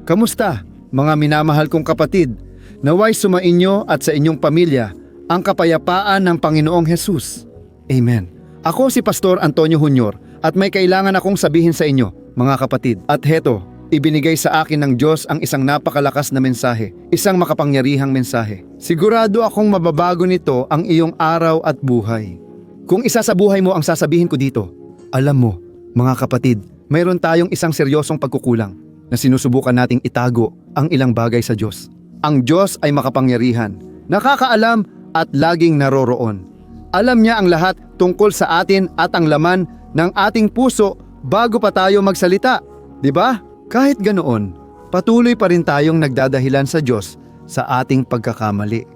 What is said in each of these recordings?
Kamusta, mga minamahal kong kapatid? Naway sumainyo at sa inyong pamilya ang kapayapaan ng Panginoong Hesus. Amen. Ako si Pastor Antonio Jr. at may kailangan akong sabihin sa inyo, mga kapatid. At heto, ibinigay sa akin ng Diyos ang isang napakalakas na mensahe, isang makapangyarihang mensahe. Sigurado akong mababago nito ang iyong araw at buhay. Kung isa sa buhay mo ang sasabihin ko dito, alam mo, mga kapatid, mayroon tayong isang seryosong pagkukulang na sinusubukan nating itago ang ilang bagay sa Diyos. Ang Diyos ay makapangyarihan, nakakaalam at laging naroroon. Alam niya ang lahat tungkol sa atin at ang laman ng ating puso bago pa tayo magsalita. Di ba? Kahit ganoon, patuloy pa rin tayong nagdadahilan sa Diyos sa ating pagkakamali.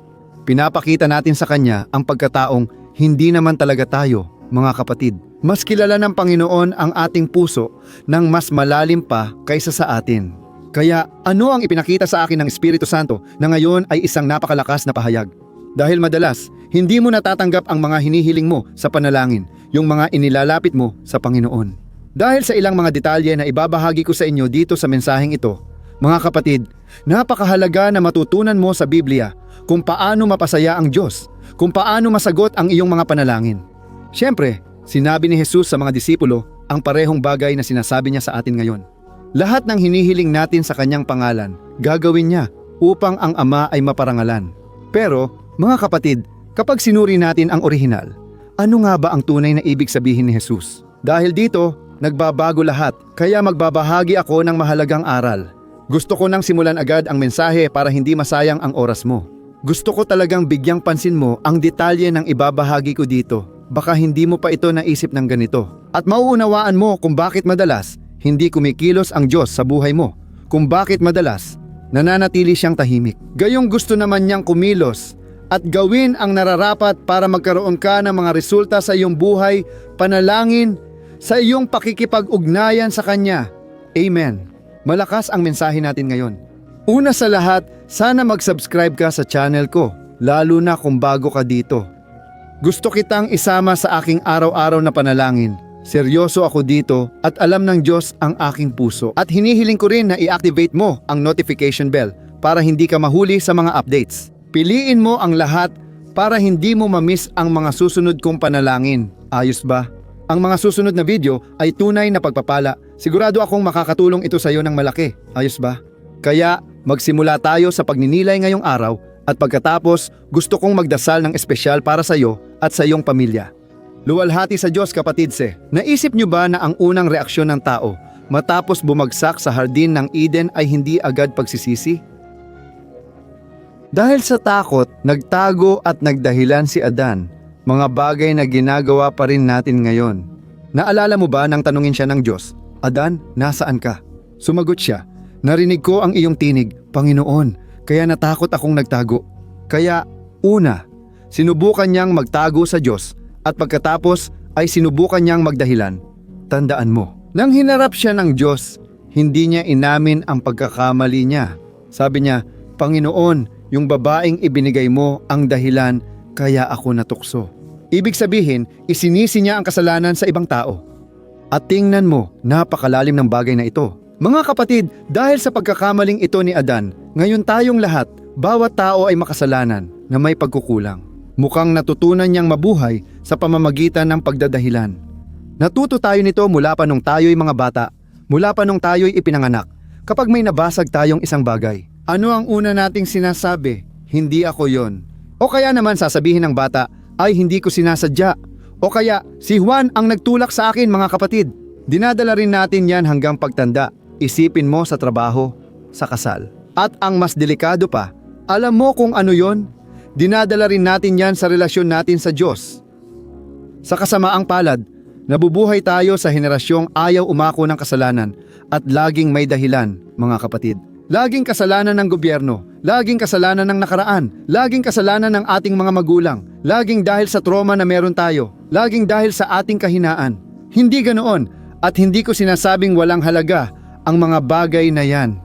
Pinapakita natin sa Kanya ang pagkataong hindi naman talaga tayo, mga kapatid. Mas kilala ng Panginoon ang ating puso ng mas malalim pa kaysa sa atin. Kaya ano ang ipinakita sa akin ng Espiritu Santo na ngayon ay isang napakalakas na pahayag? Dahil madalas, hindi mo natatanggap ang mga hinihiling mo sa panalangin, yung mga inilalapit mo sa Panginoon. Dahil sa ilang mga detalye na ibabahagi ko sa inyo dito sa mensaheng ito, mga kapatid, napakahalaga na matutunan mo sa Biblia kung paano mapasaya ang Diyos, kung paano masagot ang iyong mga panalangin. Siyempre, sinabi ni Jesus sa mga disipulo ang parehong bagay na sinasabi niya sa atin ngayon. Lahat ng hinihiling natin sa Kanyang pangalan, gagawin niya upang ang Ama ay maparangalan. Pero, mga kapatid, kapag sinuri natin ang orihinal, ano nga ba ang tunay na ibig sabihin ni Jesus? Dahil dito, nagbabago lahat, kaya magbabahagi ako ng mahalagang aral. Gusto ko nang simulan agad ang mensahe para hindi masayang ang oras mo. Gusto ko talagang bigyang pansin mo ang detalye ng ibabahagi ko dito. Baka hindi mo pa ito naisip ng ganito. At mauunawaan mo kung bakit madalas hindi kumikilos ang Diyos sa buhay mo. Kung bakit madalas nananatili siyang tahimik. Gayong gusto naman niyang kumilos at gawin ang nararapat para magkaroon ka ng mga resulta sa iyong buhay, panalangin, sa iyong pakikipag-ugnayan sa Kanya. Amen. Malakas ang mensahe natin ngayon. Una sa lahat, sana mag-subscribe ka sa channel ko, lalo na kung bago ka dito. Gusto kitang isama sa aking araw-araw na panalangin. Seryoso ako dito at alam ng Diyos ang aking puso. At hinihiling ko rin na i-activate mo ang notification bell para hindi ka mahuli sa mga updates. Piliin mo ang lahat para hindi mo ma-miss ang mga susunod kong panalangin. Ayos ba? Ang mga susunod na video ay tunay na pagpapala. Sigurado akong makakatulong ito sa iyo ng malaki. Ayos ba? Kaya magsimula tayo sa pagninilay ngayong araw at pagkatapos gusto kong magdasal ng espesyal para sa iyo at sa iyong pamilya. Luwalhati sa Diyos, kapatidse. Naisip niyo ba na ang unang reaksyon ng tao matapos bumagsak sa hardin ng Eden ay hindi agad pagsisisi? Dahil sa takot, nagtago at nagdahilan si Adan, mga bagay na ginagawa pa rin natin ngayon. Naalala mo ba nang tanungin siya ng Diyos, Adan, nasaan ka? Sumagot siya, narinig ko ang iyong tinig, Panginoon, kaya natakot akong nagtago. Kaya, una, sinubukan niyang magtago sa Diyos at pagkatapos ay sinubukan niyang magdahilan. Tandaan mo, nang hinarap siya ng Diyos, hindi niya inamin ang pagkakamali niya. Sabi niya, Panginoon, yung babaeng ibinigay mo ang dahilan kaya ako natukso. Ibig sabihin, isinisi niya ang kasalanan sa ibang tao. At tingnan mo, napakalalim ng bagay na ito. Mga kapatid, dahil sa pagkakamaling ito ni Adan, ngayon tayong lahat, bawat tao ay makasalanan na may pagkukulang. Mukhang natutunan niyang mabuhay sa pamamagitan ng pagdadahilan. Natuto tayo nito mula pa nung tayo'y mga bata, mula pa nung tayo'y ipinanganak. Kapag may nabasag tayong isang bagay, ano ang una nating sinasabi? Hindi ako yon. O kaya naman sasabihin ng bata, ay hindi ko sinasadya. O kaya, si Juan ang nagtulak sa akin, mga kapatid. Dinadala rin natin yan hanggang pagtanda. Isipin mo sa trabaho, sa kasal. At ang mas delikado pa, alam mo kung ano yon? Dinadala rin natin yan sa relasyon natin sa Diyos. Sa kasamaang palad, nabubuhay tayo sa henerasyong ayaw umako ng kasalanan at laging may dahilan, mga kapatid. Laging kasalanan ng gobyerno, laging kasalanan ng nakaraan, laging kasalanan ng ating mga magulang, laging dahil sa trauma na meron tayo, laging dahil sa ating kahinaan. Hindi ganoon at hindi ko sinasabing walang halaga ang mga bagay na yan.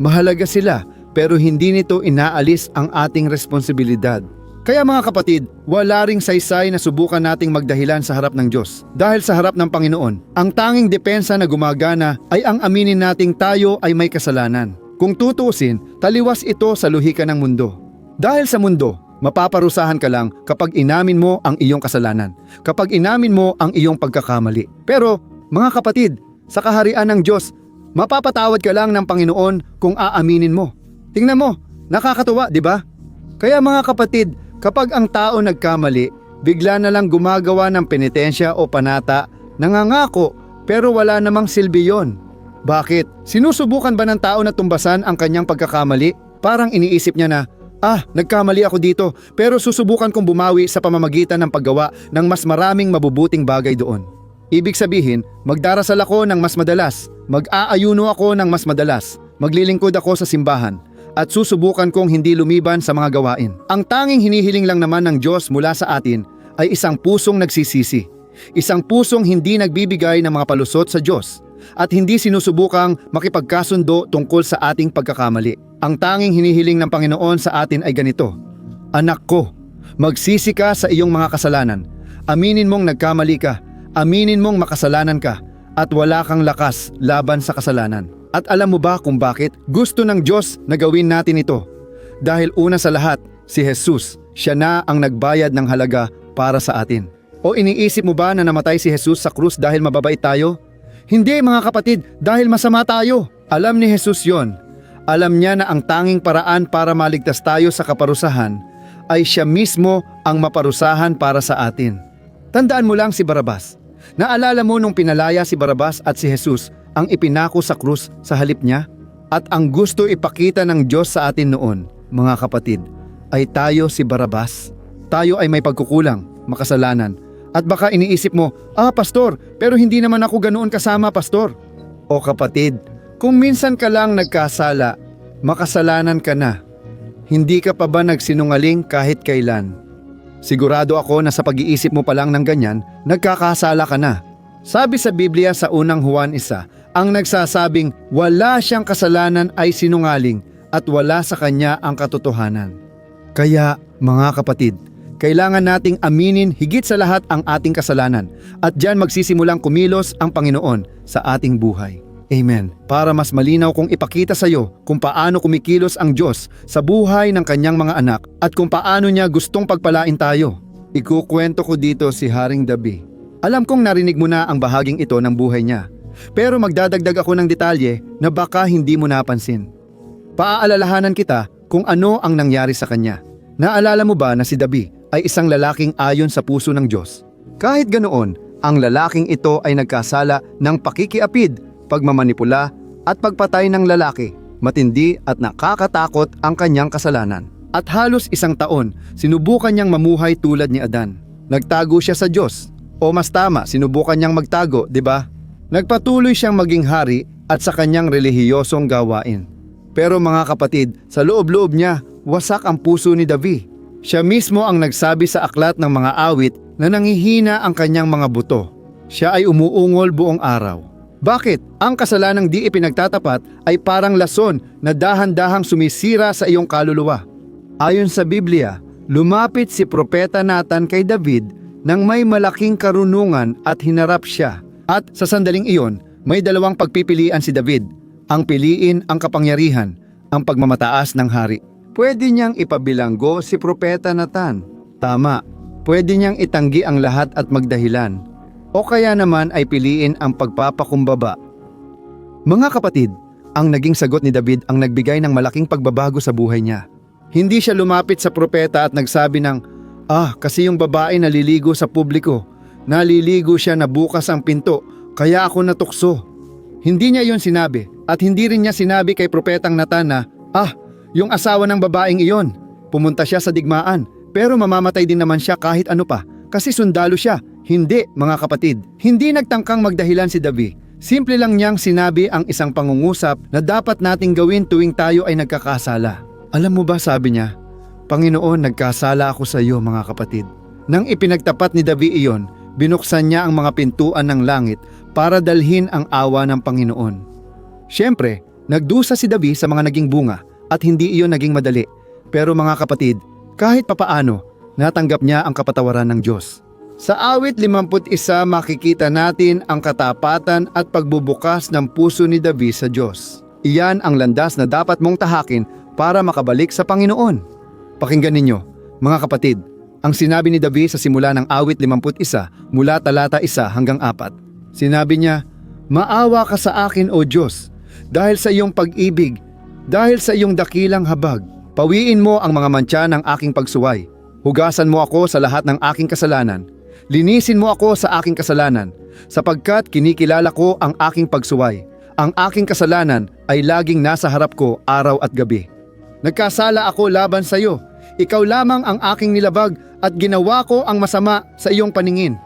Mahalaga sila pero hindi nito inaalis ang ating responsibilidad. Kaya mga kapatid, wala ring saysay na subukan nating magdahilan sa harap ng Diyos. Dahil sa harap ng Panginoon, ang tanging depensa na gumagana ay ang aminin nating tayo ay may kasalanan. Kung tutuusin, taliwas ito sa luhika ng mundo. Dahil sa mundo, mapaparusahan ka lang kapag inamin mo ang iyong kasalanan, kapag inamin mo ang iyong pagkakamali. Pero, mga kapatid, sa kaharian ng Diyos, mapapatawad ka lang ng Panginoon kung aaminin mo. Tingnan mo, nakakatuwa, di ba? Kaya mga kapatid, kapag ang tao nagkamali, bigla na lang gumagawa ng penitensya o panata, nangangako, pero wala namang silbi yon. Bakit? Sinusubukan ba ng tao na tumbasan ang kanyang pagkakamali? Parang iniisip niya na, nagkamali ako dito, pero susubukan kong bumawi sa pamamagitan ng paggawa ng mas maraming mabubuting bagay doon. Ibig sabihin, magdarasal ako ng mas madalas, mag-aayuno ako ng mas madalas, maglilingkod ako sa simbahan, at susubukan kong hindi lumiban sa mga gawain. Ang tanging hinihiling lang naman ng Diyos mula sa atin ay isang pusong nagsisisi, isang pusong hindi nagbibigay ng mga palusot sa Diyos, at hindi sinusubukang makipagkasundo tungkol sa ating pagkakamali. Ang tanging hinihiling ng Panginoon sa atin ay ganito: Anak ko, magsisi ka sa iyong mga kasalanan. Aminin mong nagkamali ka, aminin mong makasalanan ka, at wala kang lakas laban sa kasalanan. At alam mo ba kung bakit? Gusto ng Diyos na gawin natin ito. Dahil una sa lahat, si Jesus, siya na ang nagbayad ng halaga para sa atin. O iniisip mo ba na namatay si Jesus sa krus dahil mababait tayo? Hindi mga kapatid, dahil masama tayo. Alam ni Jesus yon. Alam niya na ang tanging paraan para maligtas tayo sa kaparusahan ay siya mismo ang maparusahan para sa atin. Tandaan mo lang si Barabas. Naalala mo nung pinalaya si Barabas at si Jesus ang ipinako sa krus sa halip niya? At ang gusto ipakita ng Diyos sa atin noon, mga kapatid, ay tayo si Barabas. Tayo ay may pagkukulang, makasalanan. At baka iniisip mo, pastor, pero hindi naman ako ganoon kasama, pastor. O kapatid, kung minsan ka lang nagkasala, makasalanan ka na. Hindi ka pa ba nagsinungaling kahit kailan? Sigurado ako na sa pag-iisip mo pa lang ng ganyan, nagkakasala ka na. Sabi sa Biblia sa unang Juan 1, ang nagsasabing wala siyang kasalanan ay sinungaling at wala sa kanya ang katotohanan. Kaya, mga kapatid, kailangan nating aminin higit sa lahat ang ating kasalanan at diyan magsisimulang kumilos ang Panginoon sa ating buhay. Amen. Para mas malinaw kong ipakita sa iyo kung paano kumikilos ang Diyos sa buhay ng kanyang mga anak at kung paano niya gustong pagpalain tayo, ikukwento ko dito si Haring Dabi. Alam kong narinig mo na ang bahaging ito ng buhay niya, pero magdadagdag ako ng detalye na baka hindi mo napansin. Paaalalahanan kita kung ano ang nangyari sa kanya. Naalala mo ba na si Dabi ay isang lalaking ayon sa puso ng Diyos? Kahit ganoon, ang lalaking ito ay nagkasala ng pakikiapid, pagmamanipula at pagpatay ng lalaki. Matindi at nakakatakot ang kanyang kasalanan. At halos 1 taon, sinubukan niyang mamuhay tulad ni Adan. Nagtago siya sa Diyos. O mas tama, sinubukan niyang magtago, di ba? Nagpatuloy siyang maging hari at sa kanyang relihiyosong gawain. Pero mga kapatid, sa loob-loob niya, wasak ang puso ni Davi. Siya mismo ang nagsabi sa aklat ng mga awit na nangihina ang kanyang mga buto. Siya ay umuungol buong araw. Bakit? Ang kasalanang di ipinagtatapat ay parang lason na dahan-dahang sumisira sa iyong kaluluwa. Ayon sa Biblia, lumapit si Propeta Nathan kay David nang may malaking karunungan at hinarap siya. At sa sandaling iyon, may dalawang pagpipilian si David. Ang piliin ang kapangyarihan, ang pagmamataas ng hari. Pwede niyang ipabilanggo si Propeta Nathan. Tama, pwede niyang itanggi ang lahat at magdahilan. O kaya naman ay piliin ang pagpapakumbaba. Mga kapatid, ang naging sagot ni David ang nagbigay ng malaking pagbabago sa buhay niya. Hindi siya lumapit sa propeta at nagsabi ng, kasi yung babae naliligo sa publiko. Naliligo siya na bukas ang pinto, kaya ako natukso. Hindi niya yon sinabi at hindi rin niya sinabi kay Propetang Nathan na, yung asawa ng babaeng iyon. Pumunta siya sa digmaan, pero mamamatay din naman siya kahit ano pa, kasi sundalo siya. Hindi, mga kapatid. Hindi nagtangkang magdahilan si Davi. Simple lang niyang sinabi ang isang pangungusap na dapat nating gawin tuwing tayo ay nagkakasala. Alam mo ba, sabi niya, Panginoon, nagkasala ako sa iyo, mga kapatid. Nang ipinagtapat ni Davi iyon, binuksan niya ang mga pintuan ng langit para dalhin ang awa ng Panginoon. Siyempre, nagdusa si Davi sa mga naging bunga at hindi iyon naging madali. Pero mga kapatid, kahit papaano, natanggap niya ang kapatawaran ng Diyos. Sa awit 51, makikita natin ang katapatan at pagbubukas ng puso ni Davi sa Diyos. Iyan ang landas na dapat mong tahakin para makabalik sa Panginoon. Pakinggan ninyo, mga kapatid, ang sinabi ni David sa simula ng awit 51 mula talata 1 hanggang 4. Sinabi niya, "Maawa ka sa akin, O Diyos, dahil sa iyong pag-ibig, dahil sa iyong dakilang habag. Pawiin mo ang mga mantsa ng aking pagsuway. Hugasan mo ako sa lahat ng aking kasalanan. Linisin mo ako sa aking kasalanan, sapagkat kinikilala ko ang aking pagsuway. Ang aking kasalanan ay laging nasa harap ko araw at gabi. Nagkasala ako laban sa iyo. Ikaw lamang ang aking nilabag at ginawa ko ang masama sa iyong paningin."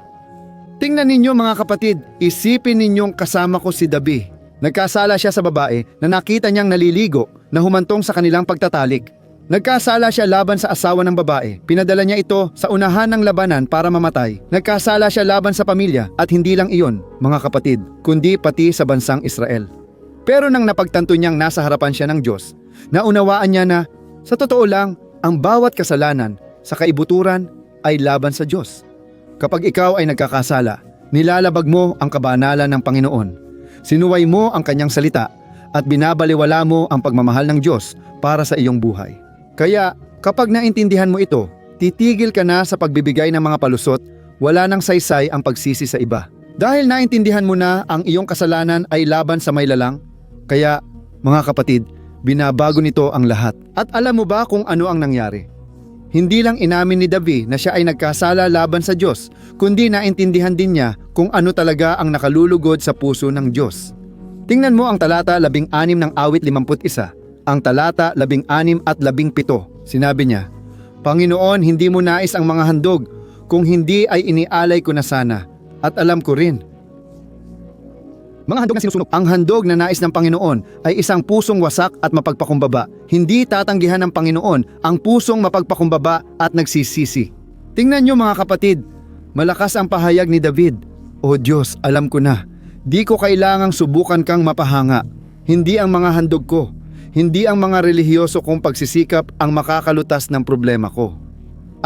Tingnan ninyo mga kapatid, isipin ninyong kasama ko si David. Nagkasala siya sa babae na nakita niyang naliligo na humantong sa kanilang pagtatalik. Nagkasala siya laban sa asawa ng babae. Pinadala niya ito sa unahan ng labanan para mamatay. Nagkasala siya laban sa pamilya at hindi lang iyon, mga kapatid, kundi pati sa bansang Israel. Pero nang napagtanto niyang nasa harapan siya ng Diyos, naunawaan niya na, sa totoo lang, ang bawat kasalanan sa kaibuturan ay laban sa Diyos. Kapag ikaw ay nagkakasala, nilalabag mo ang kabanalan ng Panginoon. Sinuway mo ang kanyang salita at binabaliwala mo ang pagmamahal ng Diyos para sa iyong buhay. Kaya kapag naintindihan mo ito, titigil ka na sa pagbibigay ng mga palusot, wala nang saysay ang pagsisi sa iba. Dahil naintindihan mo na ang iyong kasalanan ay laban sa may lalang, kaya mga kapatid, binabago nito ang lahat. At alam mo ba kung ano ang nangyari? Hindi lang inamin ni David na siya ay nagkasala laban sa Diyos, kundi naintindihan din niya kung ano talaga ang nakalulugod sa puso ng Diyos. Tingnan mo ang talata 16 ng awit 51. Ang talata 16 at 17, sinabi niya, "Panginoon, hindi mo nais ang mga handog, kung hindi ay inialay ko na sana, at alam ko rin." Mga handog na sinusunog. Ang handog na nais ng Panginoon ay isang pusong wasak at mapagpakumbaba. Hindi tatanggihan ng Panginoon ang pusong mapagpakumbaba at nagsisisi. Tingnan niyo mga kapatid, malakas ang pahayag ni David, "O Diyos, alam ko na, di ko kailangang subukan kang mapahanga. Hindi ang mga handog ko, hindi ang mga relihiyoso kong pagsisikap ang makakalutas ng problema ko.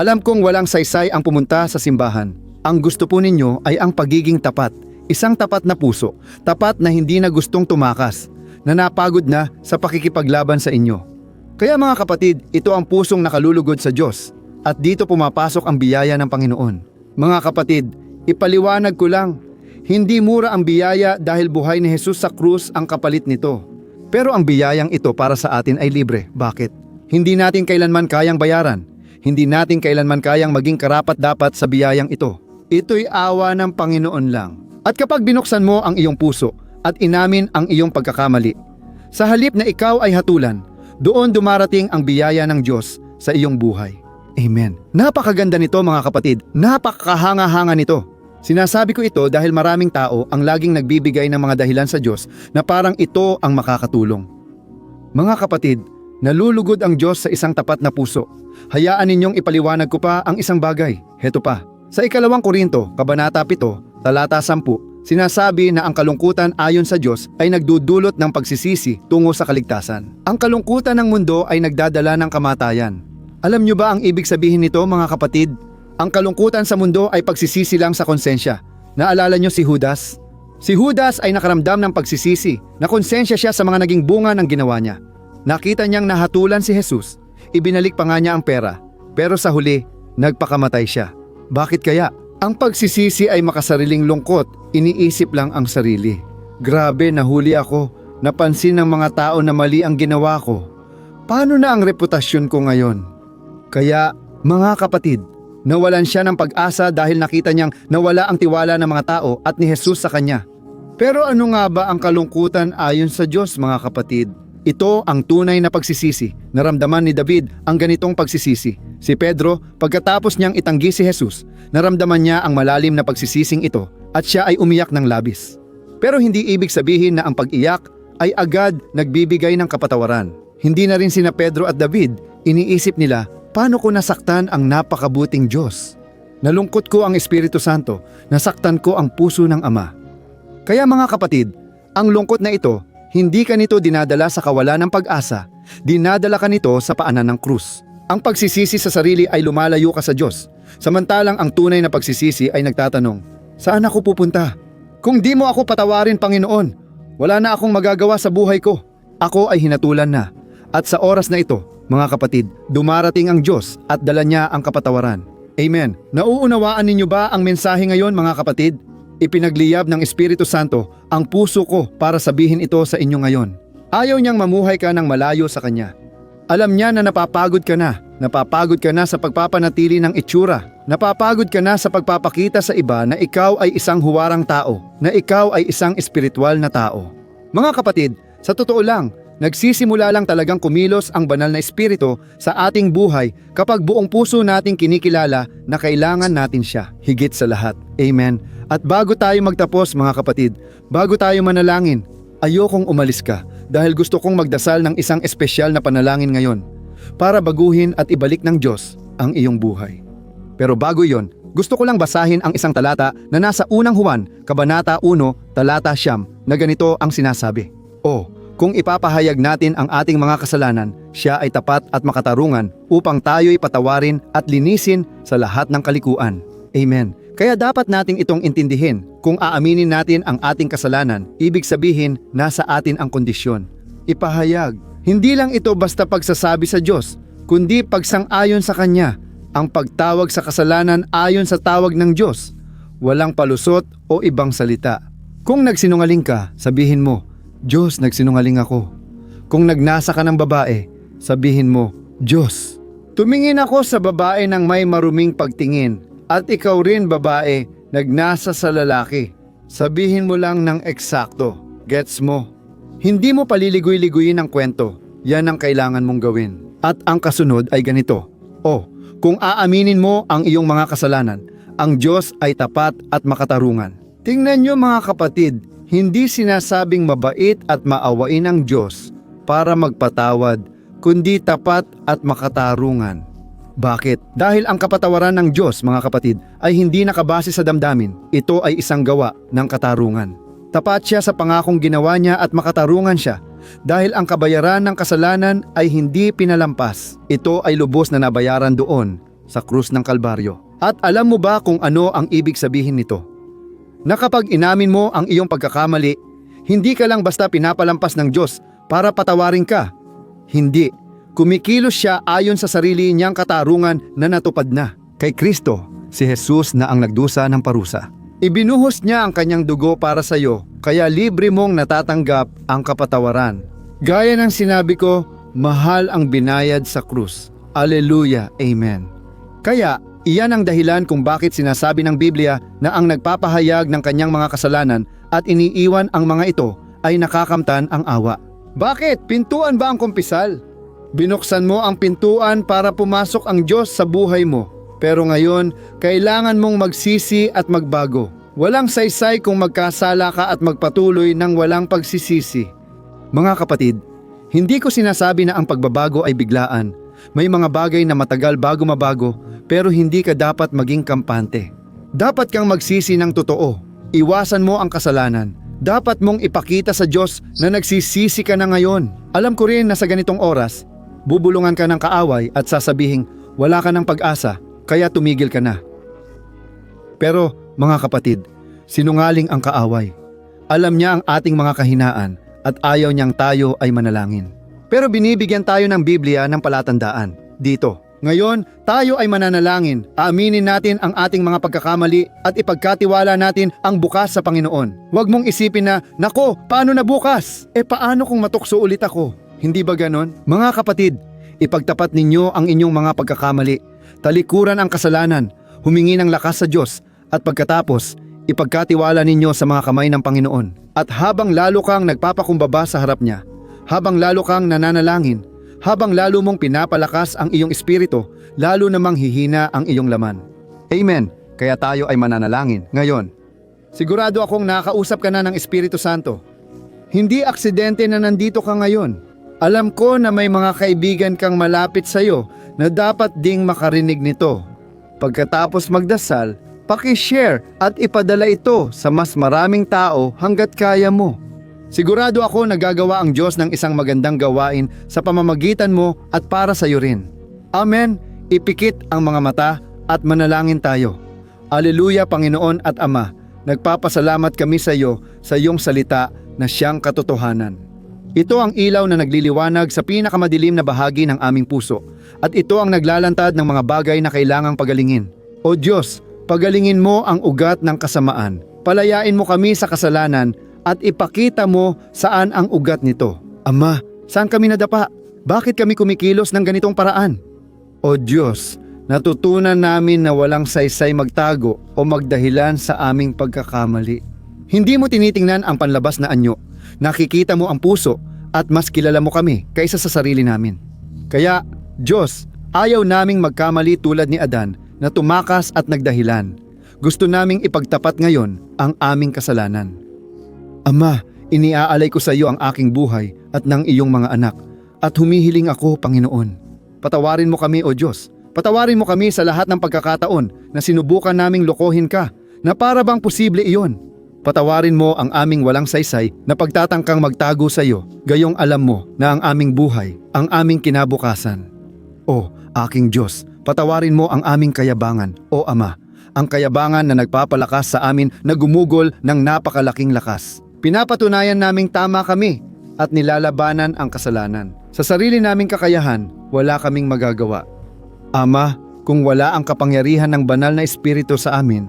Alam kong walang saysay ang pumunta sa simbahan. Ang gusto po ninyo ay ang pagiging tapat, isang tapat na puso, tapat na hindi na gustong tumakas, na napagod na sa pakikipaglaban sa inyo. Kaya mga kapatid, ito ang pusong nakalulugod sa Diyos, at dito pumapasok ang biyaya ng Panginoon. Mga kapatid, ipaliwanag ko lang, hindi mura ang biyaya dahil buhay ni Jesus sa krus ang kapalit nito. Pero ang biyayang ito para sa atin ay libre. Bakit? Hindi natin kailanman kayang bayaran. Hindi natin kailanman kayang maging karapat-dapat sa biyayang ito. Ito'y awa ng Panginoon lang. At kapag binuksan mo ang iyong puso at inamin ang iyong pagkakamali, sa halip na ikaw ay hatulan, doon dumarating ang biyaya ng Diyos sa iyong buhay. Amen. Napakaganda nito mga kapatid. Napakahanga-hanga nito. Sinasabi ko ito dahil maraming tao ang laging nagbibigay ng mga dahilan sa Diyos na parang ito ang makakatulong. Mga kapatid, nalulugod ang Diyos sa isang tapat na puso. Hayaan ninyong ipaliwanag ko pa ang isang bagay. Heto pa. Sa 2 Korinto, Kabanata 7, talata 10, sinasabi na ang kalungkutan ayon sa Diyos ay nagdudulot ng pagsisisi tungo sa kaligtasan. Ang kalungkutan ng mundo ay nagdadala ng kamatayan. Alam niyo ba ang ibig sabihin nito mga kapatid? Ang kalungkutan sa mundo ay pagsisisi lang sa konsensya. Naalala niyo si Judas? Si Judas ay nakaramdam ng pagsisisi, na konsensya siya sa mga naging bunga ng ginawa niya. Nakita niyang nahatulan si Jesus, ibinalik pa nga niya ang pera, pero sa huli, nagpakamatay siya. Bakit kaya? Ang pagsisisi ay makasariling lungkot, iniisip lang ang sarili. Grabe, nahuli ako, napansin ng mga tao na mali ang ginawa ko. Paano na ang reputasyon ko ngayon? Kaya, mga kapatid, nawalan siya ng pag-asa dahil nakita niyang nawala ang tiwala ng mga tao at ni Jesus sa kanya. Pero ano nga ba ang kalungkutan ayon sa Diyos mga kapatid? Ito ang tunay na pagsisisi. Naramdaman ni David ang ganitong pagsisisi. Si Pedro, pagkatapos niyang itanggi si Jesus, naramdaman niya ang malalim na pagsisising ito at siya ay umiyak ng labis. Pero hindi ibig sabihin na ang pag-iyak ay agad nagbibigay ng kapatawaran. Hindi na rin sina Pedro at David iniisip nila, paano ko nasaktan ang napakabuting Diyos? Nalungkot ko ang Espiritu Santo, nasaktan ko ang puso ng Ama. Kaya mga kapatid, ang lungkot na ito, hindi ka nito dinadala sa kawalan ng pag-asa, dinadala ka nito sa paanan ng krus. Ang pagsisisi sa sarili ay lumalayo ka sa Diyos, samantalang ang tunay na pagsisisi ay nagtatanong, saan ako pupunta? Kung di mo ako patawarin, Panginoon, wala na akong magagawa sa buhay ko. Ako ay hinatulan na. At sa oras na ito, mga kapatid, dumarating ang Diyos at dala niya ang kapatawaran. Amen. Nauunawaan ninyo ba ang mensahe ngayon, mga kapatid? Ipinagliyab ng Espiritu Santo ang puso ko para sabihin ito sa inyo ngayon. Ayaw niyang mamuhay ka ng malayo sa Kanya. Alam niya na napapagod ka na. Napapagod ka na sa pagpapanatili ng itsura. Napapagod ka na sa pagpapakita sa iba na ikaw ay isang huwarang tao, na ikaw ay isang espiritual na tao. Mga kapatid, sa totoo lang, nagsisimula lang talagang kumilos ang banal na espiritu sa ating buhay kapag buong puso nating kinikilala na kailangan natin siya, higit sa lahat. Amen. At bago tayo magtapos, mga kapatid, bago tayo manalangin, ayokong umalis ka dahil gusto kong magdasal ng isang espesyal na panalangin ngayon para baguhin at ibalik ng Diyos ang iyong buhay. Pero bago yon, gusto ko lang basahin ang isang talata na nasa unang Juan, Kabanata 1, talata 9, na ganito ang sinasabi. O, kung ipapahayag natin ang ating mga kasalanan, siya ay tapat at makatarungan upang tayo'y patawarin at linisin sa lahat ng kalikuan. Amen. Kaya dapat nating itong intindihin. Kung aaminin natin ang ating kasalanan, ibig sabihin nasa atin ang kondisyon. Ipahayag. Hindi lang ito basta pagsasabi sa Diyos, kundi pagsang-ayon sa Kanya. Ang pagtawag sa kasalanan ayon sa tawag ng Diyos. Walang palusot o ibang salita. Kung nagsinungaling ka, sabihin mo, Diyos, nagsinungaling ako. Kung nagnasa ka ng babae, sabihin mo, Diyos. Tumingin ako sa babae ng may maruming pagtingin, at ikaw rin babae, nagnasa sa lalaki. Sabihin mo lang ng eksakto. Gets mo? Hindi mo paliligoy-ligoyin ang kwento. Yan ang kailangan mong gawin. At ang kasunod ay ganito. O, kung aaminin mo ang iyong mga kasalanan, ang Diyos ay tapat at makatarungan. Tingnan niyo mga kapatid, hindi sinasabing mabait at maawain ang Diyos para magpatawad, kundi tapat at makatarungan. Bakit? Dahil ang kapatawaran ng Diyos, mga kapatid, ay hindi nakabase sa damdamin. Ito ay isang gawa ng katarungan. Tapat siya sa pangakong ginawa niya at makatarungan siya. Dahil ang kabayaran ng kasalanan ay hindi pinalampas. Ito ay lubos na nabayaran doon sa krus ng Kalbaryo. At alam mo ba kung ano ang ibig sabihin nito? Na kapag inamin mo ang iyong pagkakamali, hindi ka lang basta pinapalampas ng Diyos para patawarin ka. Hindi. Kumikilos siya ayon sa sarili niyang katarungan na natupad na. Kay Kristo, si Jesus na ang nagdusa ng parusa. Ibinuhos niya ang kanyang dugo para sa iyo, kaya libre mong natatanggap ang kapatawaran. Gaya ng sinabi ko, mahal ang binayad sa krus. Alleluia, Amen. Kaya, iyan ang dahilan kung bakit sinasabi ng Biblia na ang nagpapahayag ng kanyang mga kasalanan at iniiwan ang mga ito ay nakakamtan ang awa. Bakit? Pintuan ba ang kumpisal? Binuksan mo ang pintuan para pumasok ang Diyos sa buhay mo. Pero ngayon, kailangan mong magsisi at magbago. Walang saysay kung magkasala ka at magpatuloy ng walang pagsisisi. Mga kapatid, hindi ko sinasabi na ang pagbabago ay biglaan. May mga bagay na matagal bago mabago, pero hindi ka dapat maging kampante. Dapat kang magsisi ng totoo. Iwasan mo ang kasalanan. Dapat mong ipakita sa Diyos na nagsisisi ka na ngayon. Alam ko rin na sa ganitong oras, bubulungan ka ng kaaway at sasabihing wala ka ng pag-asa, kaya tumigil ka na. Pero mga kapatid, sinungaling ang kaaway. Alam niya ang ating mga kahinaan at ayaw niyang tayo ay manalangin. Pero binibigyan tayo ng Biblia ng palatandaan. Dito, ngayon tayo ay mananalangin. Aaminin natin ang ating mga pagkakamali at ipagkatiwala natin ang bukas sa Panginoon. Huwag mong isipin na, nako, paano na bukas? Paano kung matukso ulit ako? Hindi ba ganon? Mga kapatid, ipagtapat ninyo ang inyong mga pagkakamali. Talikuran ang kasalanan, humingi ng lakas sa Diyos, at pagkatapos, ipagkatiwala ninyo sa mga kamay ng Panginoon. At habang lalo kang nagpapakumbaba sa harap niya, habang lalo kang nananalangin, habang lalo mong pinapalakas ang iyong espiritu, lalo namang hihina ang iyong laman. Amen. Kaya tayo ay mananalangin. Ngayon, sigurado akong nakausap ka na ng Espiritu Santo. Hindi aksidente na nandito ka ngayon. Alam ko na may mga kaibigan kang malapit sa iyo na dapat ding makarinig nito. Pagkatapos magdasal, paki-share at ipadala ito sa mas maraming tao hanggat kaya mo. Sigurado ako nagagawa ang Diyos ng isang magandang gawain sa pamamagitan mo at para sa iyo rin. Amen. Ipikit ang mga mata at manalangin tayo. Alleluia, Panginoon at Ama. Nagpapasalamat kami sa iyo sa iyong salita na siyang katotohanan. Ito ang ilaw na nagliliwanag sa pinakamadilim na bahagi ng aming puso, at ito ang naglalantad ng mga bagay na kailangang pagalingin. O Diyos, pagalingin mo ang ugat ng kasamaan. Palayain mo kami sa kasalanan at ipakita mo saan ang ugat nito. Ama, saan kami nadapa? Bakit kami kumikilos ng ganitong paraan? O Diyos, natutunan namin na walang saysay magtago o magdahilan sa aming pagkakamali. Hindi mo tinitingnan ang panlabas na anyo. Nakikita mo ang puso at mas kilala mo kami kaysa sa sarili namin. Kaya, Diyos, ayaw naming magkamali tulad ni Adan na tumakas at nagdahilan. Gusto naming ipagtapat ngayon ang aming kasalanan. Ama, iniaalay ko sa iyo ang aking buhay at ng iyong mga anak, at humihiling ako, Panginoon. Patawarin mo kami, O Diyos. Patawarin mo kami sa lahat ng pagkakataon na sinubukan naming lokohin ka, na para bang posible iyon. Patawarin mo ang aming walang saysay na pagtatangkang magtago sa iyo, gayong alam mo na ang aming buhay, ang aming kinabukasan. O aking Diyos, patawarin mo ang aming kayabangan, O Ama, ang kayabangan na nagpapalakas sa amin na gumugol ng napakalaking lakas. Pinapatunayan naming tama kami at nilalabanan ang kasalanan. Sa sarili naming kakayahan, wala kaming magagawa. Ama, kung wala ang kapangyarihan ng banal na Espiritu sa amin,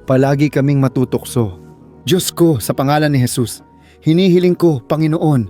palagi kaming matutokso. Diyos ko, sa pangalan ni Jesus, hinihiling ko, Panginoon,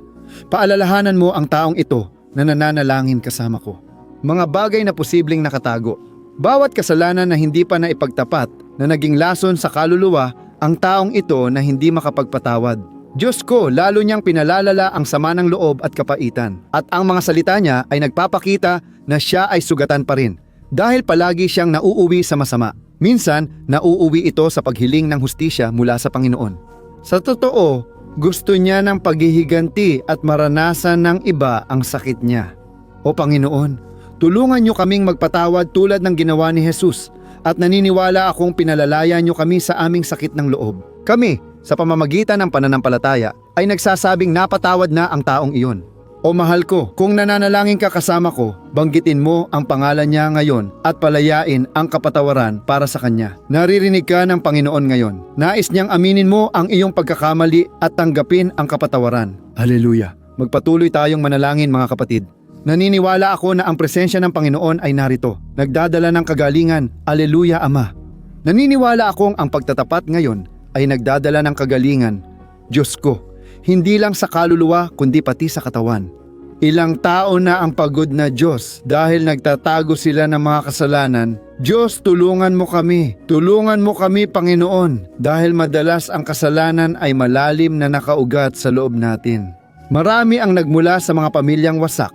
paalalahanan mo ang taong ito na nananalangin kasama ko. Mga bagay na posibleng nakatago. Bawat kasalanan na hindi pa naipagtapat na naging lason sa kaluluwa ang taong ito na hindi makapagpatawad. Diyos ko, lalo niyang pinalalala ang sama ng loob at kapaitan. At ang mga salita niya ay nagpapakita na siya ay sugatan pa rin dahil palagi siyang nauuwi sa masama. Minsan, nauuwi ito sa paghiling ng hustisya mula sa Panginoon. Sa totoo, gusto niya ng paghihiganti at maranasan ng iba ang sakit niya. O Panginoon, tulungan niyo kaming magpatawad tulad ng ginawa ni Jesus, at naniniwala akong pinalalaya niyo kami sa aming sakit ng loob. Kami, sa pamamagitan ng pananampalataya, ay nagsasabing napatawad na ang taong iyon. O mahal ko, kung nananalangin ka kasama ko, banggitin mo ang pangalan niya ngayon at palayain ang kapatawaran para sa kanya. Naririnig ka ng Panginoon ngayon. Nais niyang aminin mo ang iyong pagkakamali at tanggapin ang kapatawaran. Haleluya! Magpatuloy tayong manalangin, mga kapatid. Naniniwala ako na ang presensya ng Panginoon ay narito, nagdadala ng kagalingan. Aleluya, Ama. Naniniwala akong ang pagtatapat ngayon ay nagdadala ng kagalingan. Diyos ko, hindi lang sa kaluluwa kundi pati sa katawan. Ilang tao na ang pagod na Diyos dahil nagtatago sila ng mga kasalanan. Diyos, tulungan mo kami. Tulungan mo kami, Panginoon, dahil madalas ang kasalanan ay malalim na nakaugat sa loob natin. Marami ang nagmula sa mga pamilyang wasak,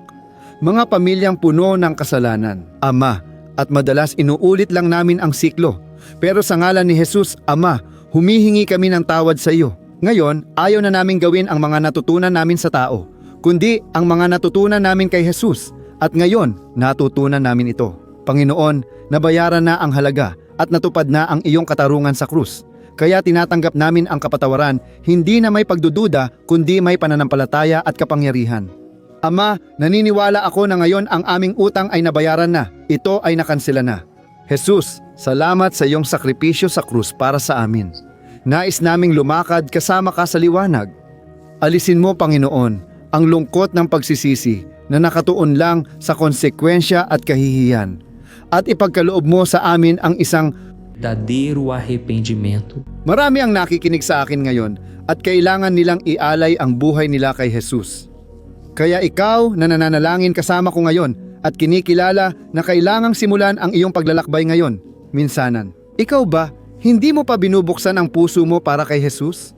mga pamilyang puno ng kasalanan, Ama, at madalas inuulit lang namin ang siklo. Pero sa ngalan ni Jesus, Ama, humihingi kami ng tawad sa iyo. Ngayon, ayaw na namin gawin ang mga natutunan namin sa tao, kundi ang mga natutunan namin kay Jesus. At ngayon, natutunan namin ito. Panginoon, nabayaran na ang halaga at natupad na ang iyong katarungan sa krus. Kaya tinatanggap namin ang kapatawaran, hindi na may pagdududa, kundi may pananampalataya at kapangyarihan. Ama, naniniwala ako na ngayon ang aming utang ay nabayaran na. Ito ay nakansela na. Jesus, salamat sa iyong sakripisyo sa krus para sa amin. Nais naming lumakad kasama ka sa liwanag. Alisin mo, Panginoon, ang lungkot ng pagsisisi na nakatuon lang sa konsekwensya at kahihiyan. At ipagkaloob mo sa amin ang isang verdadeiro arrependimento. Marami ang nakikinig sa akin ngayon at kailangan nilang ialay ang buhay nila kay Jesus. Kaya ikaw na nananalangin kasama ko ngayon at kinikilala na kailangang simulan ang iyong paglalakbay ngayon, minsanan. Ikaw ba, hindi mo pa binubuksan ang puso mo para kay Jesus?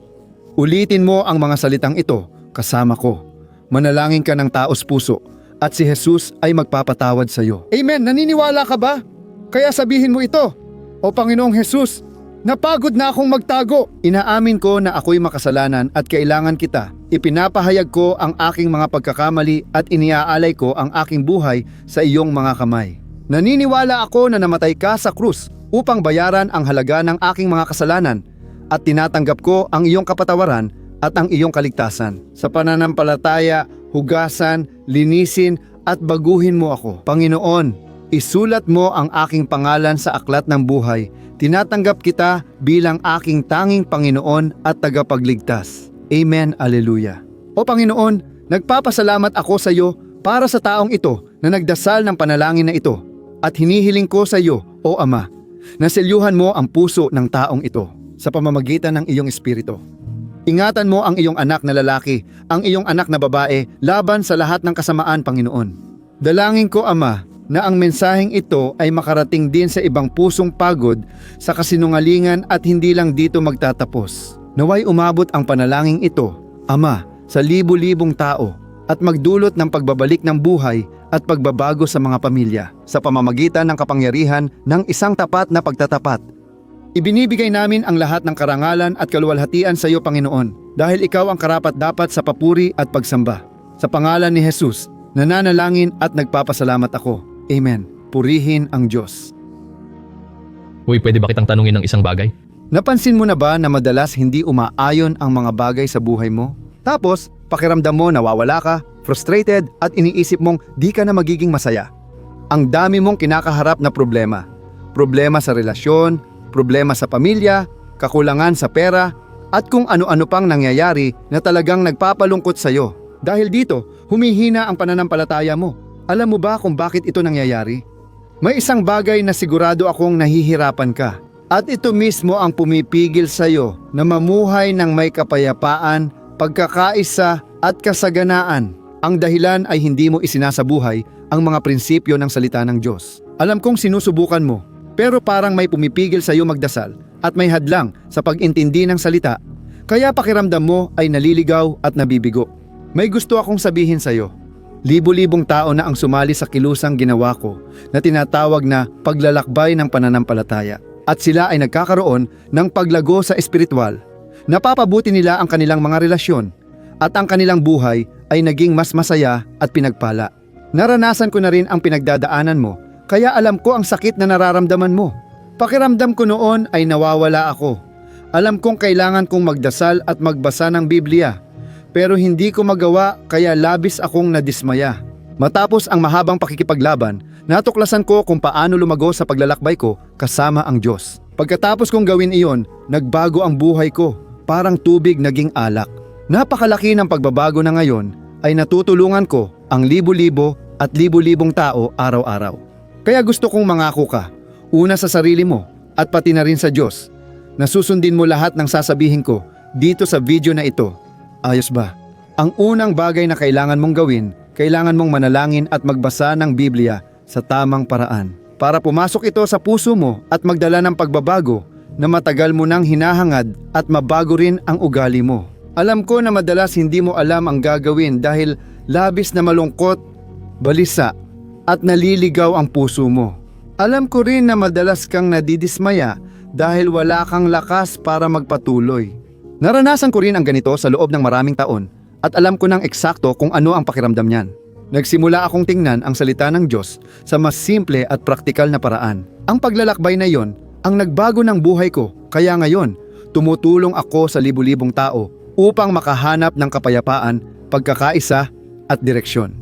Ulitin mo ang mga salitang ito kasama ko. Manalangin ka ng taos puso at si Jesus ay magpapatawad sa iyo. Amen! Naniniwala ka ba? Kaya sabihin mo ito, O Panginoong Jesus, napagod na akong magtago. Inaamin ko na ako'y makasalanan at kailangan kita. Ipinapahayag ko ang aking mga pagkakamali at iniaalay ko ang aking buhay sa iyong mga kamay. Naniniwala ako na namatay ka sa krus upang bayaran ang halaga ng aking mga kasalanan at tinatanggap ko ang iyong kapatawaran at ang iyong kaligtasan. Sa pananampalataya, hugasan, linisin at baguhin mo ako. Panginoon, isulat mo ang aking pangalan sa aklat ng buhay. Tinatanggap kita bilang aking tanging Panginoon at tagapagligtas. Amen, Alleluia. O Panginoon, Nagpapasalamat ako sa iyo para sa taong ito na nagdasal ng panalangin na ito at hinihiling ko sa iyo, O Ama, na selyuhan mo ang puso ng taong ito sa pamamagitan ng iyong espiritu. Ingatan mo ang iyong anak na lalaki, ang iyong anak na babae laban sa lahat ng kasamaan, Panginoon. Dalangin ko, Ama, na ang mensaheng ito ay makarating din sa ibang pusong pagod sa kasinungalingan at hindi lang dito magtatapos. Naway umabot ang panalangin ito, Ama, sa libu-libong tao at magdulot ng pagbabalik ng buhay at pagbabago sa mga pamilya sa pamamagitan ng kapangyarihan ng isang tapat na pagtatapat. Ibinibigay namin ang lahat ng karangalan at kaluwalhatian sa iyo, Panginoon, dahil ikaw ang karapat-dapat sa papuri at pagsamba. Sa pangalan ni Jesus, nananalangin at nagpapasalamat ako. Amen. Purihin ang Diyos. Uy, pwede ba kitang tanungin ng isang bagay? Napansin mo na ba na madalas hindi umaayon ang mga bagay sa buhay mo? Tapos, pakiramdam mo nawawala ka, frustrated at iniisip mong di ka na magiging masaya. Ang dami mong kinakaharap na problema. Problema sa relasyon, problema sa pamilya, kakulangan sa pera, at kung ano-ano pang nangyayari na talagang nagpapalungkot sa iyo. Dahil dito, humihina ang pananampalataya mo. Alam mo ba kung bakit ito nangyayari? May isang bagay na sigurado akong nahihirapan ka. At ito mismo ang pumipigil sa iyo na mamuhay ng may kapayapaan, pagkakaisa at kasaganaan. Ang dahilan ay hindi mo isinasabuhay ang mga prinsipyo ng salita ng Diyos. Alam kong sinusubukan mo, pero parang may pumipigil sa iyo magdasal at may hadlang sa pag-intindi ng salita. Kaya pakiramdam mo ay naliligaw at nabibigo. May gusto akong sabihin sa iyo. Libo-libong tao na ang sumali sa kilusang ginawa ko na tinatawag na paglalakbay ng pananampalataya. At sila ay nagkakaroon ng paglago sa espiritual. Napapabuti nila ang kanilang mga relasyon at ang kanilang buhay ay naging mas masaya at pinagpala. Naranasan ko na rin ang pinagdadaanan mo, kaya alam ko ang sakit na nararamdaman mo. Pakiramdam ko noon ay nawawala ako. Alam kong kailangan kong magdasal at magbasa ng Biblia, pero hindi ko magawa kaya labis akong nadismaya. Matapos ang mahabang pakikipaglaban, natuklasan ko kung paano lumago sa paglalakbay ko kasama ang Diyos. Pagkatapos kong gawin iyon, nagbago ang buhay ko, parang tubig naging alak. Napakalaki ng pagbabago na ngayon ay natutulungan ko ang libo-libo at libo-libong tao araw-araw. Kaya gusto kong mangako ka, una sa sarili mo at pati na rin sa Diyos, na susundin mo lahat ng sasabihin ko dito sa video na ito. Ayos ba? Ang unang bagay na kailangan mong gawin, kailangan mong manalangin at magbasa ng Biblia sa tamang paraan para pumasok ito sa puso mo at magdala ng pagbabago na matagal mo nang hinahangad at mabago rin ang ugali mo. Alam ko na madalas hindi mo alam ang gagawin dahil labis na malungkot, balisa at naliligaw ang puso mo. Alam ko rin na madalas kang nadidismaya dahil wala kang lakas para magpatuloy. Naranasan ko rin ang ganito sa loob ng maraming taon at alam ko nang eksakto kung ano ang pakiramdam niyan. Nagsimula akong tingnan ang salita ng Diyos sa mas simple at praktikal na paraan. Ang paglalakbay na yon ang nagbago ng buhay ko, kaya ngayon tumutulong ako sa libu-libong tao upang makahanap ng kapayapaan, pagkakaisa at direksyon.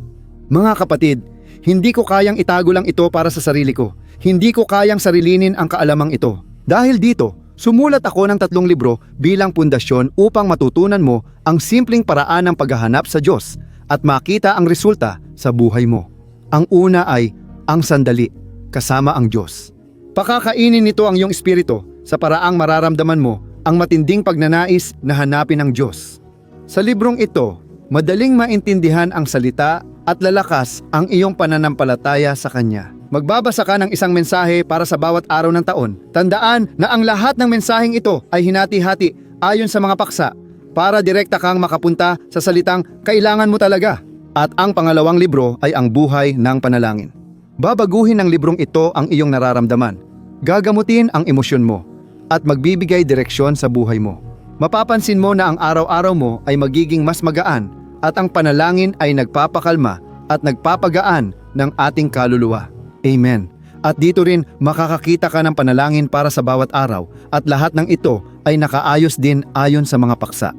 Mga kapatid, hindi ko kayang itago lang ito para sa sarili ko. Hindi ko kayang sarilinin ang kaalamang ito. Dahil dito, sumulat ako ng 3 libro bilang pundasyon upang matutunan mo ang simpleng paraan ng paghahanap sa Diyos at makita ang resulta sa buhay mo. Ang una ay ang sandali, kasama ang Diyos. Pakakainin nito ang iyong espiritu sa paraang mararamdaman mo ang matinding pagnanais na hanapin ang Diyos. Sa librong ito, madaling maintindihan ang salita at lalakas ang iyong pananampalataya sa Kanya. Magbabasa ka ng isang mensahe para sa bawat araw ng taon. Tandaan na ang lahat ng mensaheng ito ay hinati-hati ayon sa mga paksa para direkta kang makapunta sa salitang kailangan mo talaga. At ang pangalawang libro ay ang buhay ng panalangin. Babaguhin ng librong ito ang iyong nararamdaman, gagamutin ang emosyon mo, at magbibigay direksyon sa buhay mo. Mapapansin mo na ang araw-araw mo ay magiging mas magaan at ang panalangin ay nagpapakalma at nagpapagaan ng ating kaluluwa. Amen. At dito rin makakakita ka ng panalangin para sa bawat araw at lahat ng ito ay nakaayos din ayon sa mga paksa.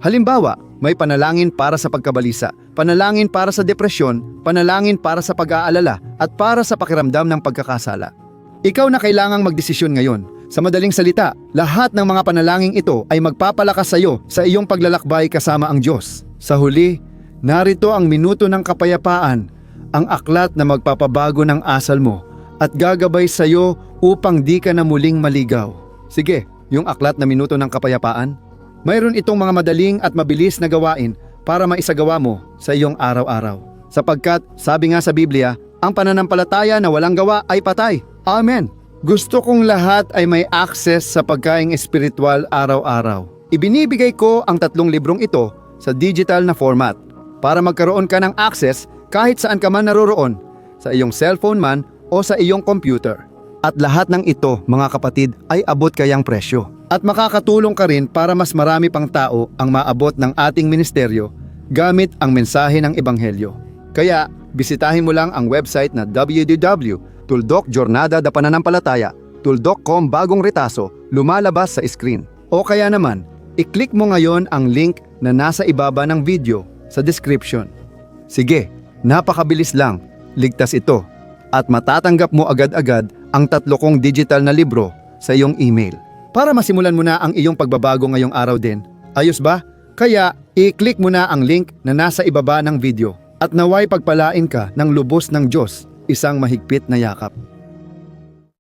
Halimbawa, may panalangin para sa pagkabalisa, panalangin para sa depresyon, panalangin para sa pag-aalala at para sa pakiramdam ng pagkakasala. Ikaw na kailangang magdesisyon ngayon. Sa madaling salita, lahat ng mga panalangin ito ay magpapalakas sa iyo sa iyong paglalakbay kasama ang Diyos. Sa huli, Narito ang minuto ng kapayapaan, ang aklat na magpapabago ng asal mo at gagabay sa iyo upang di ka na muling maligaw. Sige, yung aklat na minuto ng kapayapaan. Mayroon itong mga madaling at mabilis na gawain para maisagawa mo sa iyong araw-araw. Sapagkat, sabi nga sa Biblia, ang pananampalataya na walang gawa ay patay. Amen. Gusto kong lahat ay may access sa pagkaing espiritual araw-araw. Ibinibigay ko ang 3 librong ito sa digital na format para magkaroon ka ng access kahit saan ka man naroroon, sa iyong cellphone man o sa iyong computer. At lahat ng ito, mga kapatid, ay abot kayang presyo. At makakatulong ka rin para mas marami pang tao ang maabot ng ating ministeryo gamit ang mensahe ng Ebanghelyo. Kaya, bisitahin mo lang ang website na www.tuldokjornada.pananampalataya.tuldok.com bagong retaso lumalabas sa screen. O kaya naman, i-click mo ngayon ang link na nasa ibaba ng video sa description. Sige, napakabilis lang, ligtas ito, at matatanggap mo agad-agad ang 3 kong digital na libro sa iyong email. Para masimulan mo na ang iyong pagbabago ngayong araw din. Ayos ba? Kaya, i-click mo na ang link na nasa ibaba ng video at naway pagpalain ka ng lubos ng Diyos, isang mahigpit na yakap.